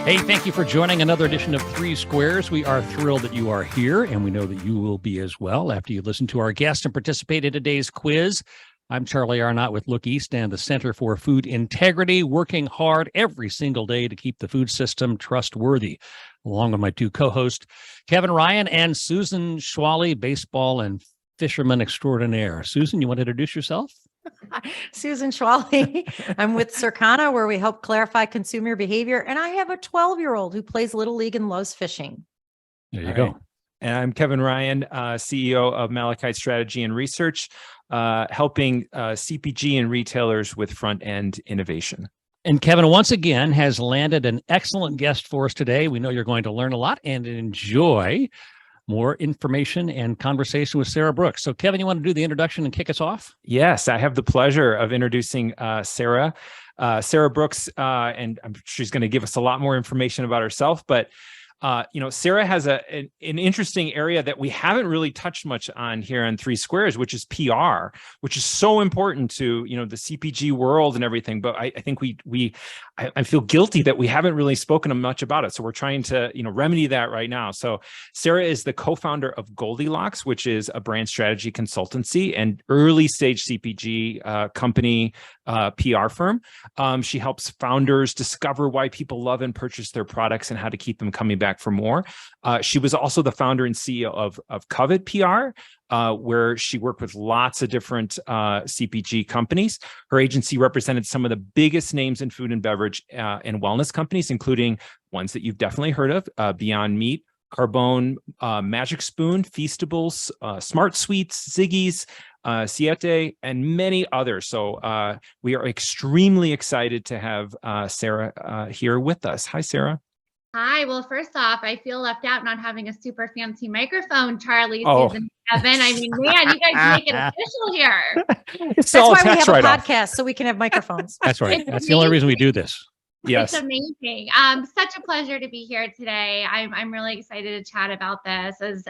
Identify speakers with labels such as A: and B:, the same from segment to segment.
A: Hey, thank you for joining another edition of 3Squares. We are thrilled that you are here, and we know that you will be as well after you listen to our guest and participate in today's quiz. I'm Charlie Arnott with Look East and the Center for Food Integrity, working hard every single day to keep the food system trustworthy, along with my two co-hosts, Kevin Ryan and Susan Schwally, baseball and fisherman extraordinaire. Susan, you want to introduce yourself?
B: Susan Schwally. I'm with Circana, where we help clarify consumer behavior. And I have a 12-year-old who plays Little League and loves fishing.
A: There you go.
C: And I'm Kevin Ryan, CEO of Malachite Strategy and Research, helping CPG and retailers with front-end innovation.
A: And Kevin, once again, has landed an excellent guest for us today. We know you're going to learn a lot and enjoy more information and conversation with Sara Brooks. So, Kevin, you want to do the introduction and kick us off?
C: Yes, I have the pleasure of introducing Sara. Sara Brooks, and she's going to give us a lot more information about herself. But Sara has an interesting area that we haven't really touched much on here on 3Squares, which is PR, which is so important to the CPG world and everything. But I think I feel guilty that we haven't really spoken much about it. So we're trying to remedy that right now. So Sara is the co-founder of Goldilocks, which is a brand strategy consultancy and early stage CPG company PR firm. She helps founders discover why people love and purchase their products and how to keep them coming back for more. She was also the founder and CEO of Covet PR, where she worked with lots of different CPG companies. Her agency represented some of the biggest names in food and beverage and wellness companies, including ones that you've definitely heard of, Beyond Meat, Carbone, Magic Spoon, Feastables, Smart Sweets, Ziggy's, Siete, and many others. So we are extremely excited to have Sara here with us. Hi, Sara.
D: Hi. Well, first off, I feel left out not having a super fancy microphone, Charlie, Susan, Kevin. I mean, man, you guys make it official here.
B: That's why we have a podcast, so we can have microphones.
A: That's right. That's the only reason we do this.
C: Yes.
D: It's amazing. Such a pleasure to be here today. I'm really excited to chat about this. As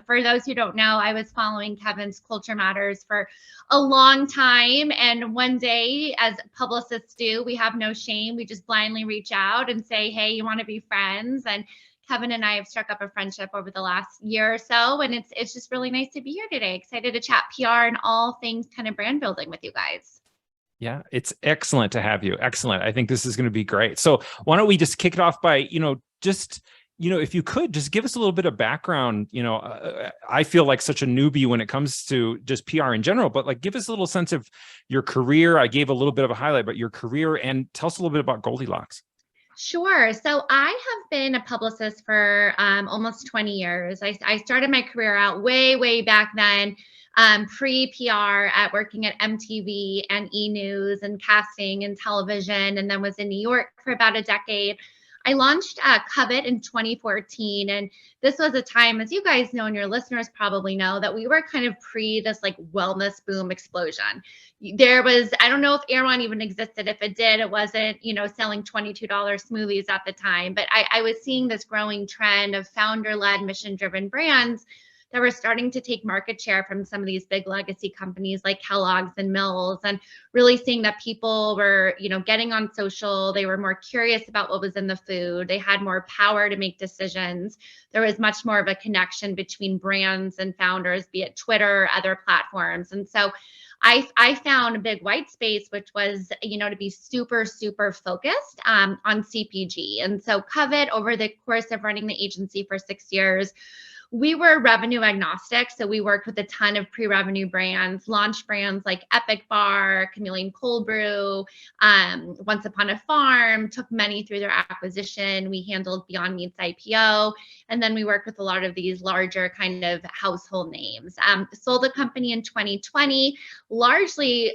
D: for those who don't know, I was following Kevin's Culture Matters for a long time. And one day, as publicists do, we have no shame. We just blindly reach out and say, hey, you want to be friends? And Kevin and I have struck up a friendship over the last year or so. And it's just really nice to be here today. Excited to chat PR and all things kind of brand building with you guys.
C: Yeah, it's excellent to have you. Excellent. I think this is going to be great. So why don't we just kick it off by, if you could just give us a little bit of background. I feel like such a newbie when it comes to just PR in general, but like give us a little sense of your career. I gave a little bit of a highlight, but your career, and tell us a little bit about Goldilocks.
D: Sure. So I have been a publicist for almost 20 years. I started my career out way back then. Pre-PR at working at MTV and E! News and casting and television, and then was in New York for about a decade. I launched Covet in 2014, and this was a time, as you guys know and your listeners probably know, that we were kind of pre this like wellness boom explosion. There was, I don't know if Erewhon even existed. If it did, it wasn't, selling $22 smoothies at the time, but I was seeing this growing trend of founder-led, mission-driven brands that were starting to take market share from some of these big legacy companies like Kellogg's and Mills, and really seeing that people were, getting on social. They were more curious about what was in the food. They had more power to make decisions. There was much more of a connection between brands and founders, be it Twitter, other platforms. And so I found a big white space, which was, to be super focused on CPG. And so Covet, over the course of running the agency for 6 years, we were revenue agnostic. So we worked with a ton of pre-revenue brands, launched brands like Epic Bar, Chameleon Cold Brew, Once Upon a Farm, took many through their acquisition. We handled Beyond Meat's IPO. And then we worked with a lot of these larger kind of household names. Sold the company in 2020, largely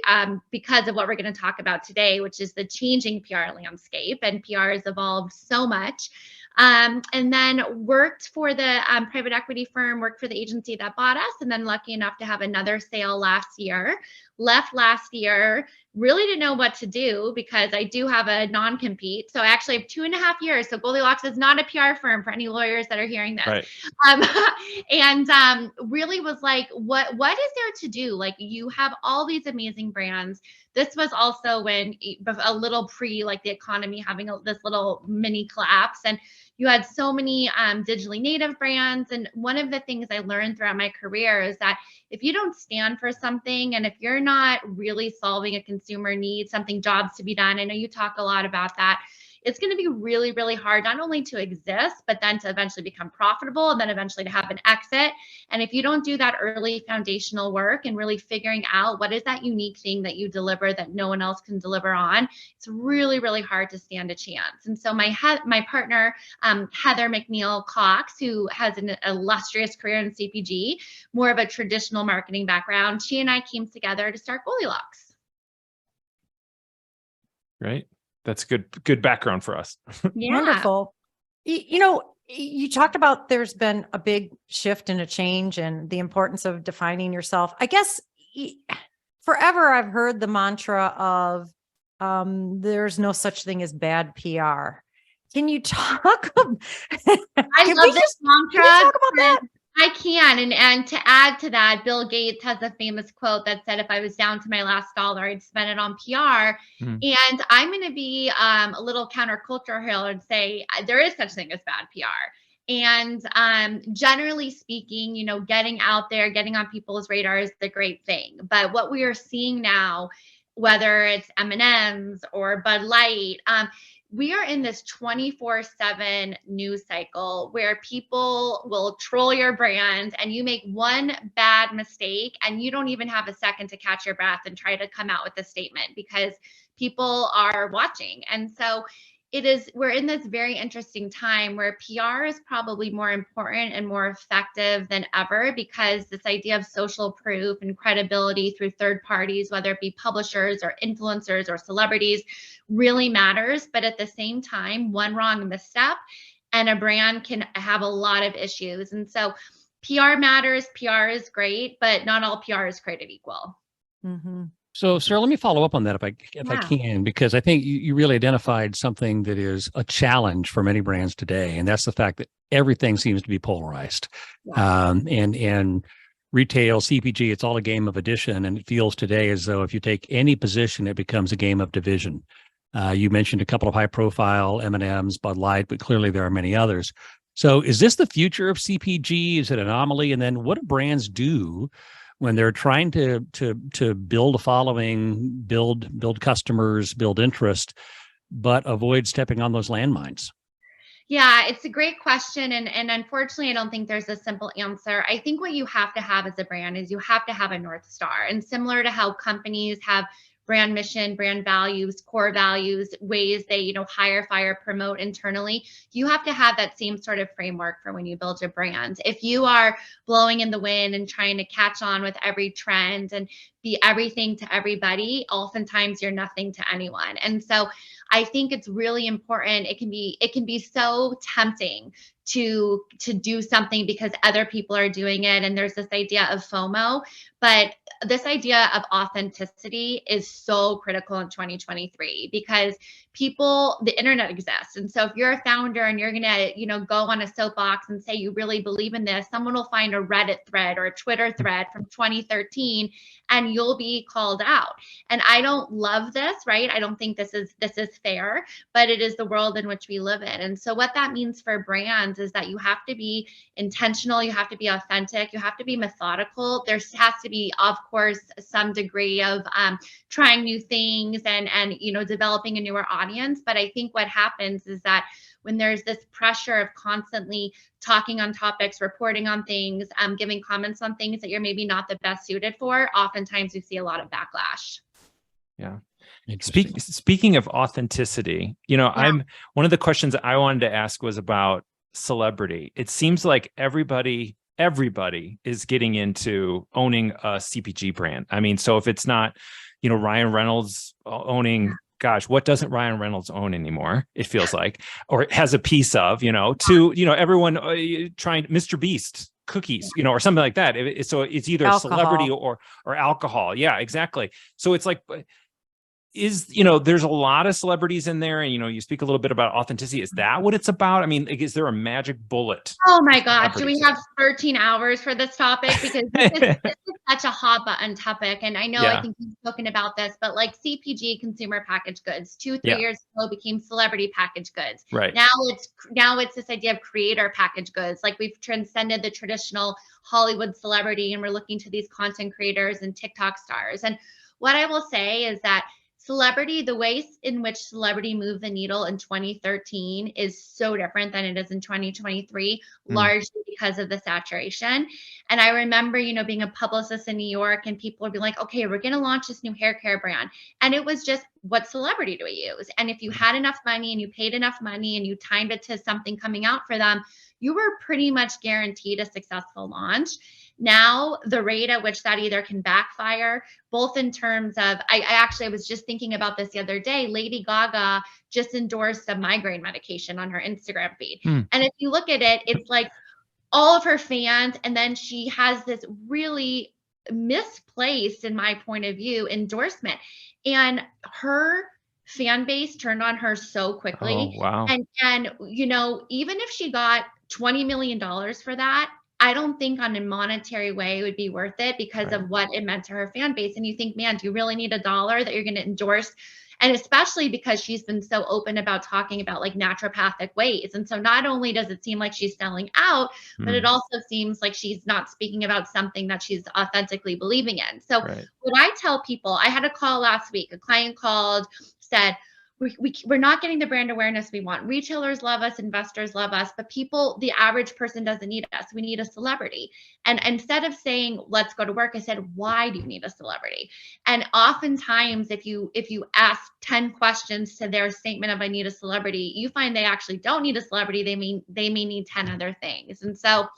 D: because of what we're going to talk about today, which is the changing PR landscape. And PR has evolved so much. And then worked for the private equity firm, worked for the agency that bought us, and then lucky enough to have another sale last year left last year, really didn't know what to do because I do have a non-compete. So I actually have 2.5 years. So Goldilocks is not a PR firm for any lawyers that are hearing this.
C: Right.
D: Really was like, what is there to do? Like, you have all these amazing brands. This was also when a little pre like the economy having this little mini collapse, and you had so many digitally native brands. And one of the things I learned throughout my career is that if you don't stand for something, and if you're not really solving a consumer need, something jobs to be done, I know you talk a lot about that, it's going to be really, really hard, not only to exist, but then to eventually become profitable and then eventually to have an exit. And if you don't do that early foundational work and really figuring out what is that unique thing that you deliver that no one else can deliver on, it's really, really hard to stand a chance. And so my partner, Heather McNeil Cox, who has an illustrious career in CPG, more of a traditional marketing background, she and I came together to start Goldilocks.
C: Right. That's good background for us.
D: Yeah.
B: Wonderful. You talked about there's been a big shift and a change and the importance of defining yourself. I guess forever I've heard the mantra of there's no such thing as bad PR. Can you talk?
D: I love this mantra.
B: Can you talk about that?
D: I can. And to add to that, Bill Gates has a famous quote that said, if I was down to my last dollar, I'd spend it on PR. And I'm going to be a little counterculture here and say there is such thing as bad PR. And generally speaking, getting out there, getting on people's radar is the great thing. But what we are seeing now, whether it's M&Ms or Bud Light, we are in this 24/7 news cycle where people will troll your brand, and you make one bad mistake and you don't even have a second to catch your breath and try to come out with a statement because people are watching. And so we're in this very interesting time where PR is probably more important and more effective than ever, because this idea of social proof and credibility through third parties, whether it be publishers or influencers or celebrities, really matters. But at the same time, one wrong misstep and a brand can have a lot of issues. And so PR matters. PR is great, but not all PR is created equal.
B: Mm-hmm.
A: So, Sarah, let me follow up on that if I can, because I think you really identified something that is a challenge for many brands today, and that's the fact that everything seems to be polarized. And retail, CPG, it's all a game of addition, and it feels today as though if you take any position, it becomes a game of division. You mentioned a couple of high-profile M&Ms, Bud Light, but clearly there are many others. So, is this the future of CPG? Is it an anomaly? And then, what do brands do when they're trying to build a following, build customers, build interest, but avoid stepping on those landmines?
D: Yeah, it's a great question. And unfortunately, I don't think there's a simple answer. I think what you have to have as a brand is you have to have a North Star. And similar to how companies have brand mission, brand values, core values, ways they, hire, fire, promote internally, you have to have that same sort of framework for when you build your brand. If you are blowing in the wind and trying to catch on with every trend and be everything to everybody, oftentimes you're nothing to anyone. And so I think it's really important. It can be so tempting to do something because other people are doing it. And there's this idea of FOMO, but this idea of authenticity is so critical in 2023 because the internet exists. And so if you're a founder and you're going to, go on a soapbox and say you really believe in this, someone will find a Reddit thread or a Twitter thread from 2013 and you'll be called out. And I don't love this, right? I don't think this is fair, but it is the world in which we live in. And so what that means for brands is that you have to be intentional, you have to be authentic, you have to be methodical. There has to be, of course, some degree of trying new things and developing a newer audience. But I think what happens is that when there's this pressure of constantly talking on topics, reporting on things, giving comments on things that you're maybe not the best suited for, oftentimes we see a lot of backlash.
C: Yeah. Speaking of authenticity, I'm one of the questions that I wanted to ask was about celebrity. It seems like everybody is getting into owning a CPG brand. I mean, so if it's not, Ryan Reynolds owning, gosh, what doesn't Ryan Reynolds own anymore? It feels like, or it has a piece of, everyone trying, Mr. Beast cookies, or something like that. So it's either
B: Alcohol.
C: celebrity or alcohol. Yeah, exactly. So it's like, there's a lot of celebrities in there, and you speak a little bit about authenticity. Is that what it's about? I mean, is there a magic bullet?
D: Oh my gosh, do we have 13 hours for this topic? Because this is such a hot button topic. And I know, I think you've spoken about this, but like CPG, consumer packaged goods, 2-3 years ago became celebrity packaged goods.
C: Right.
D: Now it's this idea of creator packaged goods. Like we've transcended the traditional Hollywood celebrity, and we're looking to these content creators and TikTok stars. And what I will say is that celebrity, the ways in which celebrity moved the needle in 2013 is so different than it is in 2023, largely because of the saturation. And I remember, being a publicist in New York, and people would be like, okay, we're going to launch this new hair care brand. And it was just, what celebrity do we use? And if you had enough money and you paid enough money and you timed it to something coming out for them, you were pretty much guaranteed a successful launch. Now, the rate at which that either can backfire, both in terms of, I was just thinking about this the other day. Lady Gaga just endorsed a migraine medication on her Instagram feed. And if you look at it, it's like all of her fans, and then she has this really misplaced, in my point of view, endorsement. And her fan base turned on her so quickly.
C: Oh, wow.
D: And even if she got $20 million for that, I don't think on a monetary way it would be worth it because of what it meant to her fan base. And you think, man, do you really need $1 that you're going to endorse? And especially because she's been so open about talking about like naturopathic ways. And so not only does it seem like she's selling out, but it also seems like she's not speaking about something that she's authentically believing in. So what I tell people, I had a call last week, a client called, said, we're not getting the brand awareness we want. Retailers love us, investors love us, but people, the average person doesn't need us. We need a celebrity. And instead of saying, let's go to work, I said, why do you need a celebrity? And oftentimes, if you ask 10 questions to their statement of I need a celebrity, you find they actually don't need a celebrity. They may need 10 other things. And so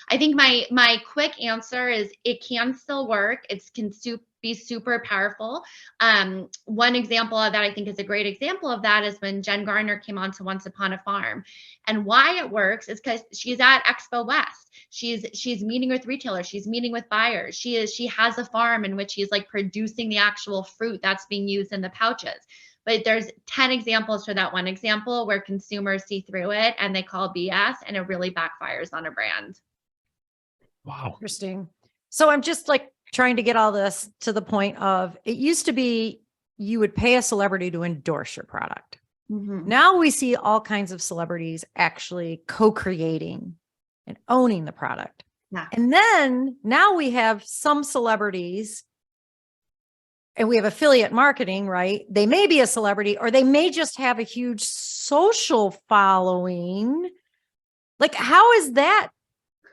D: I think my quick answer is it can still work. It can be super powerful. One example of that, I think is a great example of that, is when Jen Garner came on to Once Upon a Farm. And why it works is because she's at Expo West. She's meeting with retailers. She's meeting with buyers. She has a farm in which she's like producing the actual fruit that's being used in the pouches. But there's 10 examples for that one example where consumers see through it and they call BS, and it really backfires on a brand.
C: Wow.
B: Interesting. So I'm just like trying to get all this to the point of, it used to be you would pay a celebrity to endorse your product. Now we see all kinds of celebrities actually co-creating and owning the product.
D: Yeah.
B: And then now we have some celebrities, and we have affiliate marketing, right? They may be a celebrity, or they may just have a huge social following. Like, how is that?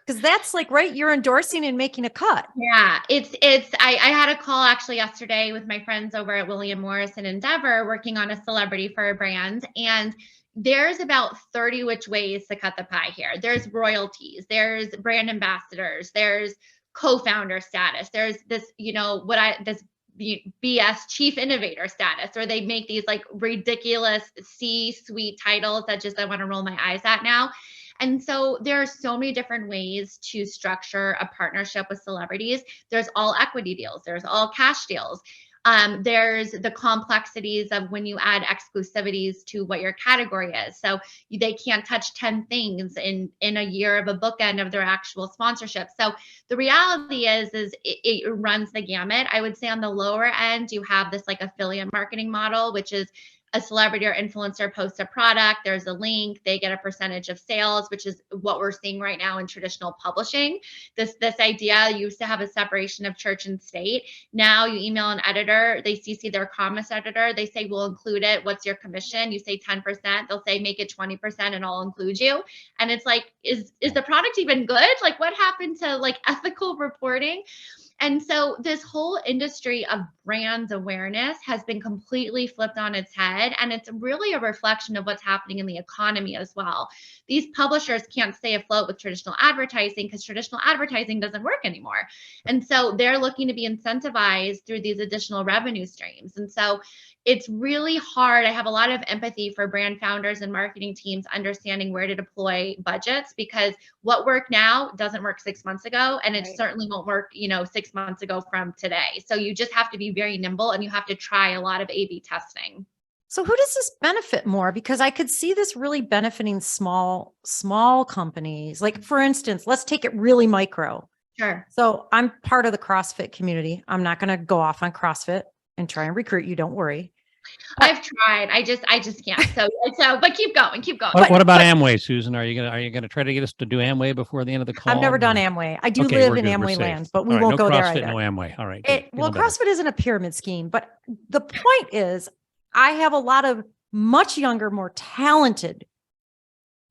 B: Because that's like, right, you're endorsing and making a cut.
D: Yeah, I had a call actually yesterday with my friends over at William Morris and Endeavor working on a celebrity for a brand. And there's about 30 which ways to cut the pie here. There's royalties, there's brand ambassadors, there's co-founder status, there's this, the BS chief innovator status, or they make these like ridiculous C-suite titles that just I want to roll my eyes at now. And so there are so many different ways to structure a partnership with celebrities. There's all equity deals. There's all cash deals. There's the complexities of when you add exclusivities to what your category is. So they can't touch 10 things in a year of a bookend of their actual sponsorship. So the reality is it runs the gamut. I would say on the lower end, you have this like affiliate marketing model, which is a celebrity or influencer posts a product, there's a link, they get a percentage of sales, which is what we're seeing right now in traditional publishing. This idea used to have a separation of church and state. Now you email an editor, they CC their commerce editor, they say, we'll include it. What's your commission? You say 10%, they'll say, make it 20% and I'll include you. And it's like, is the product even good? Like, what happened to like ethical reporting? And so this whole industry of brand awareness has been completely flipped on its head. And it's really a reflection of what's happening in the economy as well. These publishers can't stay afloat with traditional advertising because traditional advertising doesn't work anymore. And so they're looking to be incentivized through these additional revenue streams. And so it's really hard. I have a lot of empathy for brand founders and marketing teams understanding where to deploy budgets, because what worked now doesn't work 6 months ago, and it certainly won't work, 6 months ago from today. So you just have to be very nimble, and you have to try a lot of A/B testing.
B: So who does this benefit more? Because I could see this really benefiting small companies. Like, for instance, let's take it really micro.
D: Sure.
B: So I'm part of the CrossFit community. I'm not going to go off on CrossFit and try and recruit you. Don't worry.
D: I've tried. I just can't. But keep going.
A: What about Amway, Susan? Are you gonna try to get us to do Amway before the end of the call?
B: I've never done Amway. I do live in Amway land, but we won't go there either.
A: No Amway. All right.
B: CrossFit isn't a pyramid scheme, but the point is, I have a lot of much younger, more talented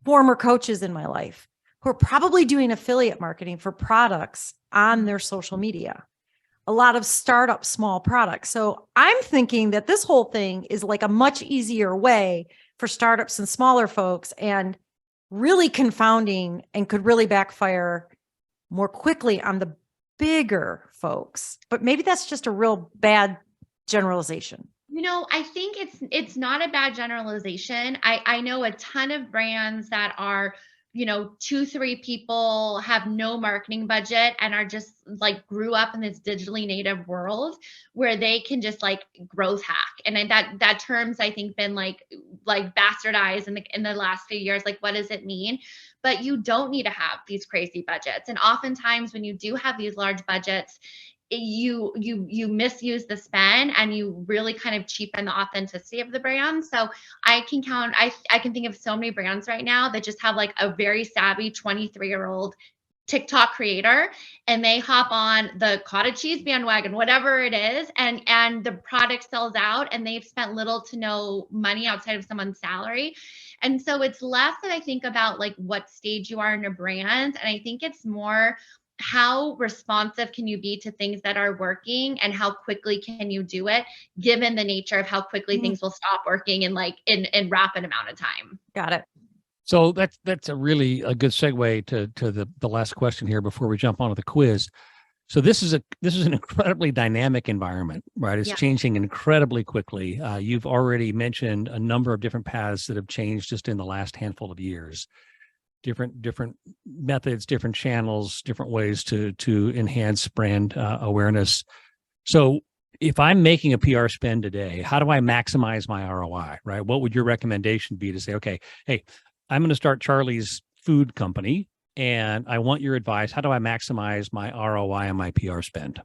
B: former coaches in my life who are probably doing affiliate marketing for products on their social media. A lot of startup small products. So I'm thinking that this whole thing is like a much easier way for startups and smaller folks, and really confounding and could really backfire more quickly on the bigger folks. But maybe that's just a real bad generalization.
D: I think it's not a bad generalization. I know a ton of brands that are 2-3 people, have no marketing budget, and are just like grew up in this digitally native world where they can just like growth hack. And that term's, I think, been like bastardized in the last few years. Like, what does it mean? But you don't need to have these crazy budgets. And oftentimes when you do have these large budgets, you misuse the spend, and you really kind of cheapen the authenticity of the brand. So I can think of so many brands right now that just have like a very savvy 23-year-old TikTok creator, and they hop on the cottage cheese bandwagon, whatever it is, and the product sells out, and they've spent little to no money outside of someone's salary. And so it's less that I think about like what stage you are in a brand, and I think it's more how responsive can you be to things that are working, and how quickly can you do it given the nature of how quickly things will stop working in rapid amount of time.
B: Got it.
A: So that's a good segue to the last question here before we jump onto the quiz. So this is an incredibly dynamic environment, right? It's changing incredibly quickly. You've already mentioned a number of different paths that have changed just in the last handful of years. Different methods, different channels, different ways to enhance brand awareness. So if I'm making a PR spend today, how do I maximize my ROI, right? What would your recommendation be to say, okay, hey, I'm going to start Charlie's food company, and I want your advice. How do I maximize my ROI on my PR spend?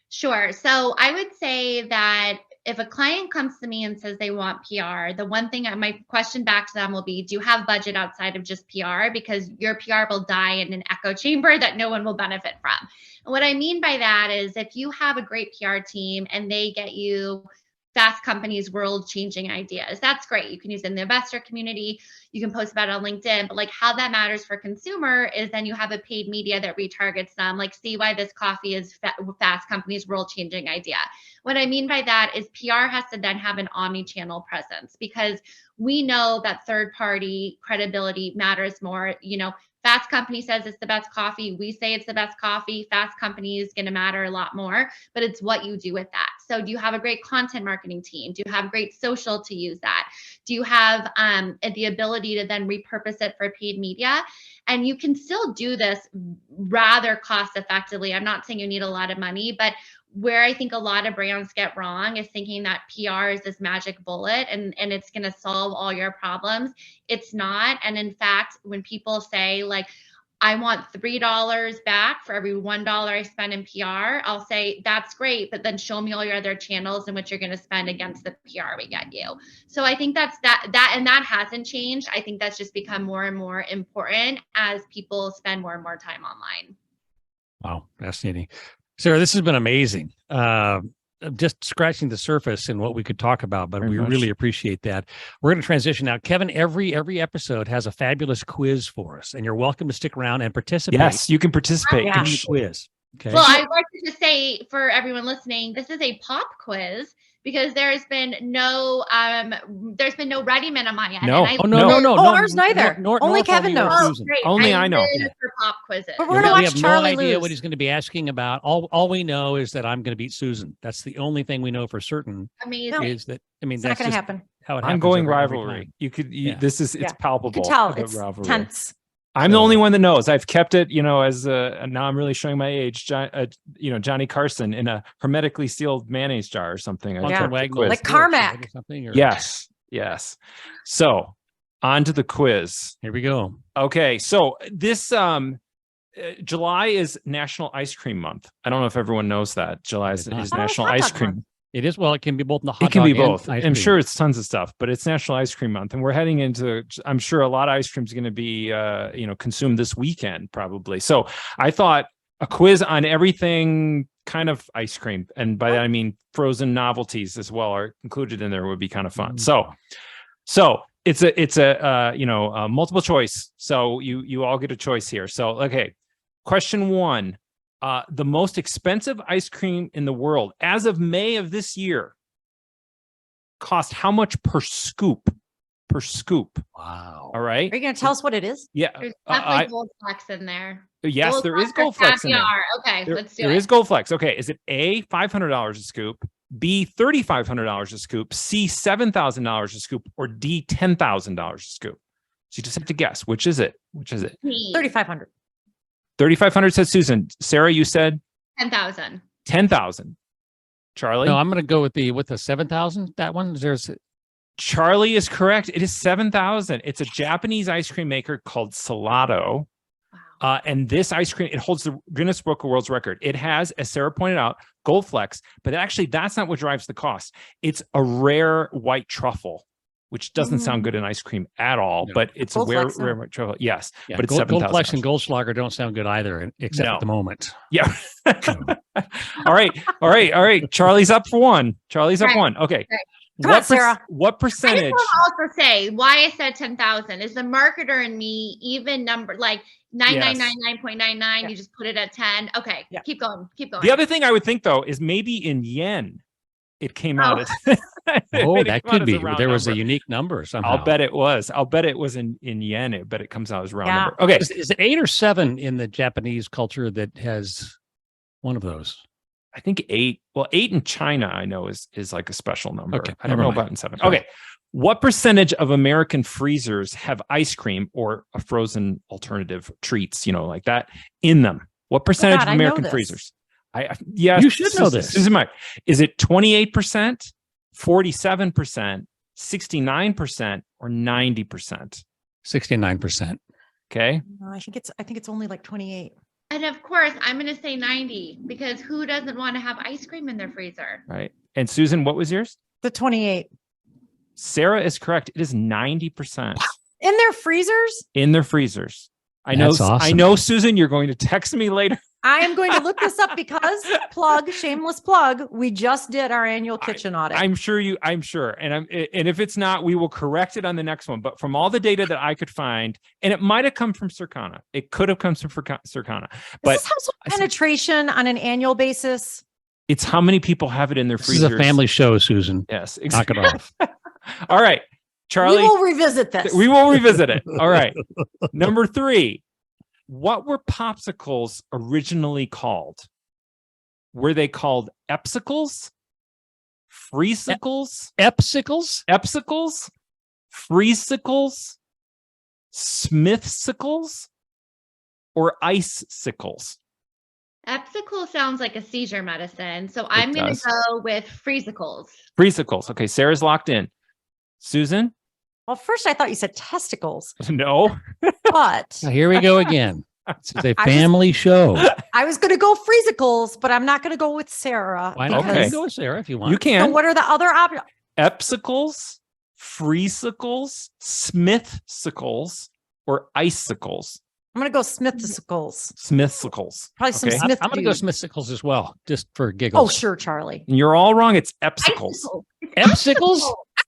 D: Sure. So I would say that if a client comes to me and says they want PR, the one thing, my question back to them will be, do you have budget outside of just PR? Because your PR will die in an echo chamber that no one will benefit from. And what I mean by that is, if you have a great PR team and they get you Fast Company's world-changing ideas, that's great. You can use it in the investor community. You can post about it on LinkedIn. But like, how that matters for consumer is then you have a paid media that retargets them. Like, see why this coffee is Fast Company's world-changing idea. What I mean by that is PR has to then have an omni-channel presence, because we know that third-party credibility matters more. Fast Company says it's the best coffee. We say it's the best coffee. Fast Company is going to matter a lot more, but it's what you do with that. So do you have a great content marketing team? Do you have great social to use that? Do you have the ability to then repurpose it for paid media? And you can still do this rather cost effectively. I'm not saying you need a lot of money, but where I think a lot of brands get wrong is thinking that PR is this magic bullet and it's going to solve all your problems. It's not. And in fact, when people say like, I want $3 back for every $1 I spend in PR, I'll say, that's great, but then show me all your other channels in which you're going to spend against the PR we get you. So I think that's and that hasn't changed. I think that's just become more and more important as people spend more and more time online.
A: Wow, fascinating. Sara, this has been amazing. Just scratching the surface in what we could talk about, but we really appreciate that. We're going to transition now. Kevin, every episode has a fabulous quiz for us, and you're welcome to stick around and participate.
C: Yes, you can participate.
A: In the quiz. Okay.
D: Well, I'd like to just say for everyone listening, this is a pop quiz because there's been no ready men on my end.
C: No.
D: And
C: Oh, no.
B: ours neither. Only Kevin knows.
D: Oh,
A: Susan.
D: great.
C: Only I know.
D: live for pop quizzes.
B: But we're gonna
A: we
B: watch
A: have
B: Charlie
A: no idea
B: lose.
A: what he's going to be asking about. All we know is that I'm going to beat Susan. That's the only thing we know for certain.
D: Amazing.
A: Is that
B: It's not
A: that's
B: going to
A: just
B: happen.
A: how it happens.
C: Ongoing
A: every
C: rivalry.
A: time.
C: You could.
A: Yeah.
C: This is. It's
B: Yeah.
C: palpable.
B: You can tell
C: the
B: it's
C: rivalry.
B: tense.
C: I'm the only one that knows. I've kept it, as now I'm really showing my age. Johnny Carson in a hermetically sealed mayonnaise jar or something.
A: Bunch
B: Yeah.
A: of Wagnalls
C: quiz.
B: Like
A: Torch, right,
B: Carmack.
A: or something, or-
C: Yes. So on to the quiz.
A: Here we go.
C: Okay, so this July is National Ice Cream Month. I don't know if everyone knows that. July is
A: It's not.
C: National
B: hot
C: Ice
B: dog
C: Cream.
B: month.
A: It is. Well, it can be both in the hot
C: It can
A: dog
C: be
A: and
C: both.
A: ice
C: I'm
A: cream.
C: sure it's tons of stuff, but it's National Ice Cream Month, and we're heading into. I'm sure a lot of ice cream is going to be, consumed this weekend probably. So I thought a quiz on everything kind of ice cream, and by that I mean frozen novelties as well, are included in there would be kind of fun. So it's a multiple choice. So you all get a choice here. So okay, question 1. The most expensive ice cream in the world as of May of this year cost how much per scoop?
A: Wow.
C: All right.
B: Are you going to tell us what it is?
C: Yeah.
D: There's definitely gold flex in there.
C: Yes, there is
D: or
C: gold flex in there.
D: caviar. Okay, let's do
C: There
D: it.
C: is gold flex. Okay. Is it A, $500 a scoop, B, $3,500 a scoop, C, $7,000 a scoop, or D, $10,000 a scoop? So you just have to guess. Which is it?
D: B.
B: 3,500.
C: 3,500 said Susan. Sarah, you said
D: 10,000.
C: 10,000. Charlie?
A: No, I'm going to go with the 7,000. That one.
C: Charlie is correct. It is 7,000. It's a Japanese ice cream maker called Salato.
D: Wow.
C: And this ice cream, it holds the Guinness Book of World Record. It has, as Sarah pointed out, gold flex, but actually that's not what drives the cost. It's a rare white truffle, which doesn't sound good in ice cream at all,
A: No.
C: but it's
B: Gold
C: a rare
B: Flex, no.
C: white truffle. Yes,
A: Yeah,
C: but it's
A: Gold Flex and
C: $7,000.
A: Goldschlager don't sound good either, except
C: No.
A: at the moment.
C: Yeah. All right. Charlie's up for one.
D: Right.
C: One. Okay.
D: Right.
B: Come on, Sarah.
C: What
D: I just
C: percentage?
D: want to also say why I said 10,000 is the marketer in me, even number like 9999.99.
B: Yeah.
D: You just put it at 10. Okay,
B: Yeah.
D: keep going.
C: The other thing I would think though is maybe in yen, it came out as
A: Oh,
C: it
A: that
C: came out
A: could
C: as
A: be.
C: a round
A: There was a
C: number.
A: unique number somehow.
C: I'll bet it was in yen. I bet it comes out as a round
B: Yeah.
C: number. Okay.
A: Is it 8 or 7 in the Japanese culture that has one of those?
C: I think 8. Well, 8 in China, I know is like a special number.
A: Okay,
C: I don't
A: never
C: know
A: mind.
C: about in 7.
A: Sorry.
C: Okay. What percentage of American freezers have ice cream or a frozen alternative treats, like that in them? What percentage
B: God,
C: of
B: I know
C: American
B: this.
C: freezers? Yes,
A: You should know this.
C: Susan might. Is it 28%, 47%, 69%, or 90%?
A: 69%.
C: Okay.
B: No, I think it's only like 28.
D: And of course, I'm going to say 90 because who doesn't want to have ice cream in their freezer?
C: Right. And Susan, what was yours?
B: The 28.
C: Sarah is correct. It is 90%
B: In their freezers?
C: in their freezers. I
A: That's
C: know,
A: awesome.
C: Susan, you're going to text me later.
B: I am going to look this up because shameless plug. We just did our annual kitchen audit.
C: I'm sure. And if it's not, we will correct it on the next one. But from all the data that I could find, and it might have come from Circana. It could have come from Circana. But
B: is this household penetration on an annual basis?
C: it's how many people have it in their
A: This
C: freezers.
A: is a family show, Susan.
C: Yes.
A: Knock it off.
C: All right. Charlie.
B: We will revisit this.
C: We will revisit it. All right. Number 3. What were popsicles originally called? Were they called epsicles? Freesicles?
A: Epsicles?
C: Epsicles? Freesicles? Smithsicles? Or icicles?
D: Epsicle sounds like a seizure medicine. So I'm going
C: does.
D: to go with freesicles.
C: Freesicles. Okay, Sarah's locked in. Susan?
B: Well, first I thought you said testicles,
C: No.
B: but
A: Now, here we go again. This is a
B: I just-
A: family show.
B: I was going to go freesicles, but I'm not going to go with Sarah.
A: Why not?
C: Okay.
A: You can go with Sarah if you want.
C: You
B: So
C: can.
B: what are the other options?
C: Epsicles, freesicles, smithsicles, or icicles?
B: I'm going to go Smithsicles.
C: Smithsicles.
B: Probably some
C: Okay.
B: Smith.
A: I'm going to go
B: dude.
A: Smithsicles as well, just for
B: Oh,
A: giggles.
B: sure, Charlie.
C: And you're all wrong. It's epsicles.
A: Epsicles?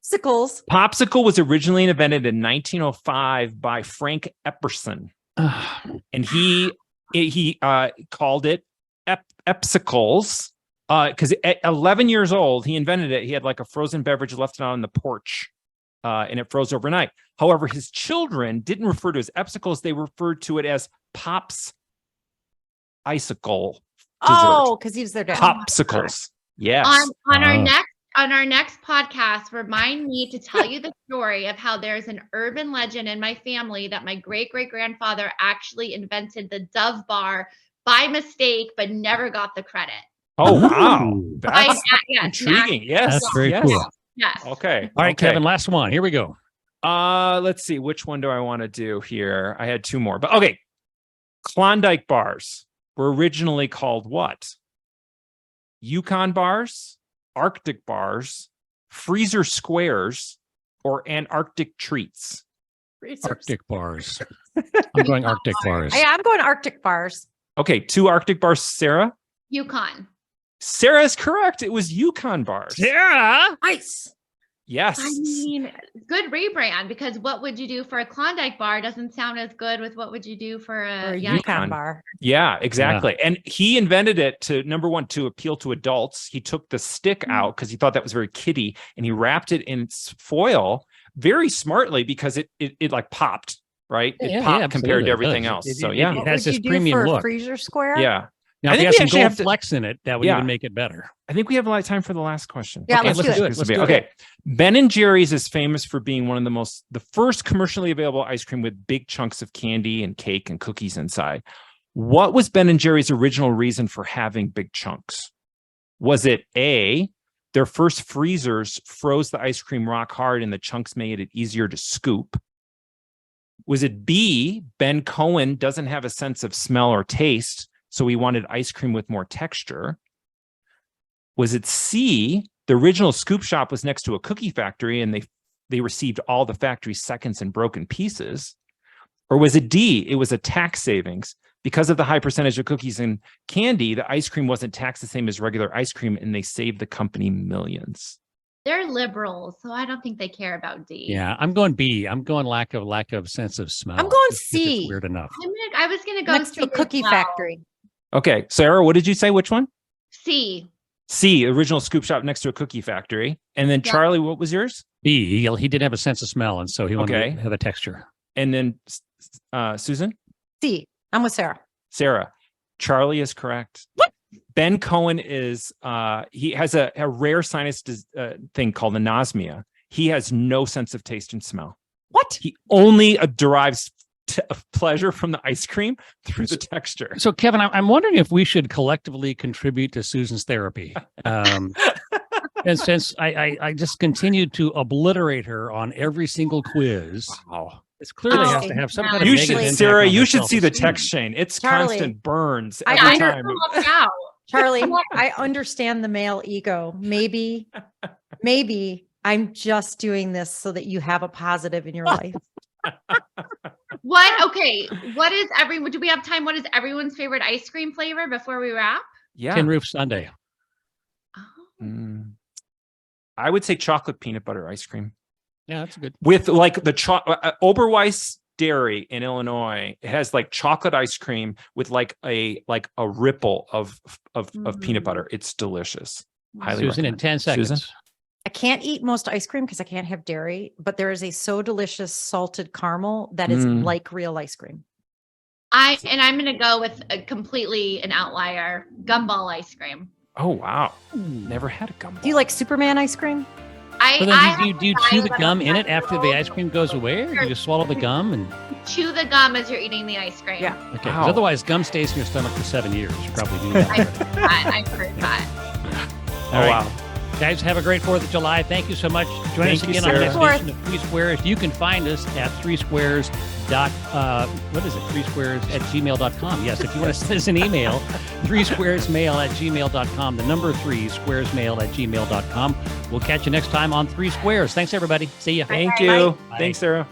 B: Epsicles.
C: Popsicle was originally invented in 1905 by Frank Epperson, and he called it Epsicles. Because at 11 years old, he invented it. He had like a frozen beverage, left it out on the porch, and it froze overnight. However, his children didn't refer to it as Epsicles. They referred to it as Pops Icicle dessert.
B: Oh, because he's their dad.
C: Popsicles. Yes.
D: On our next podcast, remind me to tell you the story of how there's an urban legend in my family that my great-great-grandfather actually invented the Dove bar by mistake, but never got the credit.
C: Oh, wow.
A: Ooh.
C: That's intriguing. Yes.
A: That's very cool.
D: Yes.
C: Okay.
A: All right,
C: Okay.
A: Kevin, last one. Here we go.
C: Let's see. Which one do I want to do here? I had two more, but okay. Klondike bars were originally called what? Yukon bars, Arctic bars, freezer squares, or Antarctic treats?
A: Arctic bars. I'm going Arctic bars.
B: Yeah, I'm going Arctic bars.
C: Okay, 2 Arctic bars, Sarah.
D: Yukon.
C: Sarah is correct. It was Yukon bars.
A: Yeah.
B: Nice.
C: Yes.
D: I mean, good rebrand, because what would you do for a Klondike bar doesn't sound as good with what would you do for
B: Or
D: a
B: a
D: Yukon.
B: Yukon bar.
C: Yeah, exactly. And he invented it to, number one, to appeal to adults. He took the stick out because he thought that was very kiddie, and he wrapped it in foil very smartly because it like popped, right? It popped compared to everything else. So yeah.
A: It
B: What
A: has
B: would
A: this
B: you do
A: premium
B: for a
A: look.
B: freezer square?
C: Yeah.
A: Now,
C: I
A: if you
C: think
A: had
C: we
A: some
C: actually
A: gold
C: have to-
A: flecks in it, that would
C: Yeah.
A: even make it better.
C: I think we have a lot of time for the last question.
B: Yeah,
A: Okay,
B: let's do it.
A: Let's do it.
C: Okay. Ben and Jerry's is famous for being one of the first commercially available ice cream with big chunks of candy and cake and cookies inside. What was Ben and Jerry's original reason for having big chunks? Was it A, their first freezers froze the ice cream rock hard and the chunks made it easier to scoop? Was it B, Ben Cohen doesn't have a sense of smell or taste, so he wanted ice cream with more texture? Was it C, the original scoop shop was next to a cookie factory and they received all the factory seconds in broken pieces? Or was it D, it was a tax savings? Because of the high percentage of cookies and candy, the ice cream wasn't taxed the same as regular ice cream, and they saved the company millions.
D: They're liberals, so I don't think they care about D.
A: Yeah, I'm going B. I'm going lack of sense of smell.
B: I'm going
A: It's
B: C.
A: weird enough.
D: I was going to go
B: Next to a
D: C as
B: cookie
D: well.
B: factory.
C: Okay, Sarah, what did you say? Which one?
D: C.
C: C, original scoop shop next to a cookie factory. And then
D: Yeah.
C: Charlie, what was yours?
A: B. He didn't have a sense of smell, and so he wanted
C: Okay.
A: to have a texture.
C: And then Susan?
B: C. I'm with Sarah.
C: Sarah, Charlie is correct.
B: What?
C: Ben Cohen is, he has a rare sinus thing called anosmia. He has no sense of taste and smell.
B: What?
C: He only derives pleasure from the ice cream through the texture.
A: So, Kevin, I'm wondering if we should collectively contribute to Susan's therapy. And since I just continued to obliterate her on every single quiz,
C: Wow.
A: it's clear they
B: Oh,
A: have to have some kind of
C: You
A: negative
C: should,
A: impact
C: Sarah,
A: on
C: you
A: their
C: should see the
A: self-esteem.
C: text chain. It's
B: Charlie,
C: constant burns
B: I
C: every
B: under-
C: time.
D: Out.
B: Charlie, I understand the male ego. Maybe I'm just doing this so that you have a positive in your life.
D: What? Okay. What is do we have time? What is everyone's favorite ice cream flavor before we wrap?
C: Yeah.
A: Tin Roof Sundae.
D: Oh.
C: I would say chocolate peanut butter ice cream
A: Yeah, that's a good.
C: with like the Oberweis Dairy in Illinois. It has like chocolate ice cream with like a ripple of peanut butter. It's delicious. Highly
A: Susan, in
C: recommend.
A: 10 seconds.
C: Susan?
B: I can't eat most ice cream because I can't have dairy, but there is a so delicious salted caramel that is like real ice cream.
D: I'm going to go with an outlier, gumball ice cream.
C: Oh, wow. Never had a gumball.
B: Do you like Superman ice cream?
A: But then do you chew the gum in it after the ice cream goes away, or do you just swallow the gum and?
D: Chew the gum as you're eating the ice cream.
B: Yeah.
A: Okay, 'cause
C: Wow.
A: otherwise gum stays in your stomach for 7 years. You probably do that.
D: I've heard that.
A: All right.
C: wow.
A: Guys, have a great 4th of July. Thank you so much. Join us
C: Thank you,
A: again on the
C: Sarah.
A: next edition of 3 Squares. You can find us at 3squares. 3squares@gmail.com. Yes, if you want to send us an email, 3squaresmail@gmail.com. The number 3squaresmail@gmail.com. We'll catch you next time on 3 Squares. Thanks, everybody. See ya.
C: Thank
B: Bye.
C: you.
A: Bye.
C: Thanks, Sarah.